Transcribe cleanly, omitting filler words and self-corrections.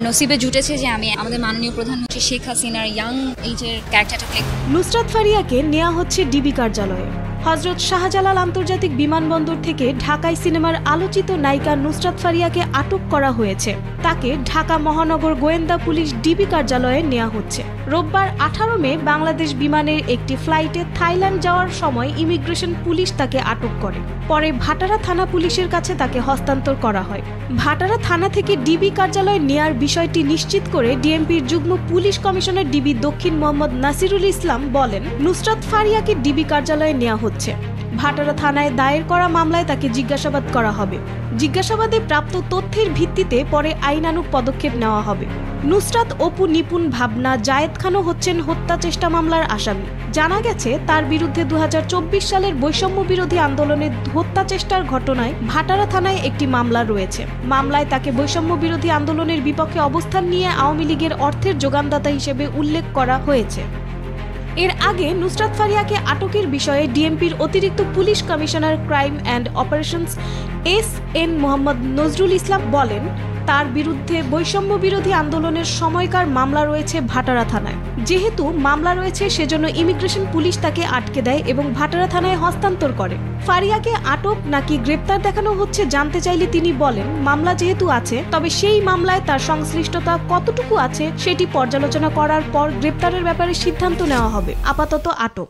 নসিবে জুটেছে যে আমি আমাদের মাননীয় প্রধানমন্ত্রী শেখ হাসিনার ইয়াং এইজের ক্যারেক্টারটা প্লে। নুসরাত ফারিয়াকে নেওয়া হচ্ছে ডিবি কার্যালয়ে। হযরত শাহজালাল আন্তর্জাতিক বিমানবন্দর থেকে ঢাকায় সিনেমার আলোচিত নায়িকা নুসরাত ফারিয়াকে আটক করা হয়েছে। তাকে ঢাকা মহানগর গোয়েন্দা পুলিশ ডিবি কার্যালয়ে নেওয়া হচ্ছে। রোববার 18 মে বাংলাদেশ বিমানের একটি ফ্লাইটে থাইল্যান্ড যাওয়ার সময় ইমিগ্রেশন পুলিশ তাকে আটক করে। পরে ভাটারা থানা পুলিশের কাছে তাকে হস্তান্তর করা হয়। ভাটারা থানা থেকে ডিবি কার্যালয়ে নেয়ার বিষয়টি নিশ্চিত করে ডিএমপির যুগ্ম পুলিশ কমিশনার ডিবি দক্ষিণ মোহাম্মদ নাসিরুল ইসলাম বলেন, নুসরাত ফারিয়াকে ডিবি কার্যালয়ে নেওয়া হচ্ছে। ভাটারা থানায় দায়ের করা মামলায় তাকে জিজ্ঞাসাবাদ করা হবে। জিজ্ঞাসাবাদে প্রাপ্ত তথ্যের ভিত্তিতে পরে আইনানুগ পদক্ষেপ নেওয়া হবে। নুসরাত, অপু, নিপুণ, ভাবনা, জায়েদ খানও হচ্ছেন হত্যা চেষ্টা মামলার আসামি। জানা গেছে তার বিরুদ্ধে 2024 সালের বৈষম্য বিরোধী আন্দোলনে হত্যা চেষ্টার ঘটনায় ভাটারা থানায় একটি মামলা রয়েছে। মামলায় তাকে বৈষম্য বিরোধী আন্দোলনের বিপক্ষে অবস্থান নিয়ে আওয়ামী লীগের অর্থের যোগানদাতা হিসেবে উল্লেখ করা হয়েছে। এর আগে নুসরাত ফারিয়াকে আটকের বিষয়ে ডিএমপির অতিরিক্ত police commissioner crime and operations S N. Mohammad Nazrul Islam বলেন, তার বিরুদ্ধে বৈষম্য বিরোধী আন্দোলনের সময়কার মামলা রয়েছে ভাটারা থানায়। যেহেতু মামলা রয়েছে সেজন্য ইমিগ্রেশন পুলিশ তাকে আটকে দেয় এবং ভাটারা থানায় হস্তান্তর করে। ফারিয়াকে আটক নাকি গ্রেপ্তার দেখানো হচ্ছে জানতে চাইলে তিনি বলেন, মামলা যেহেতু আছে তবে সেই মামলায় তার সংশ্লিষ্টতা কতটুকু আছে সেটি পর্যালোচনা করার পর গ্রেপ্তারের ব্যাপারে সিদ্ধান্ত নেওয়া হবে। আপাতত আটক।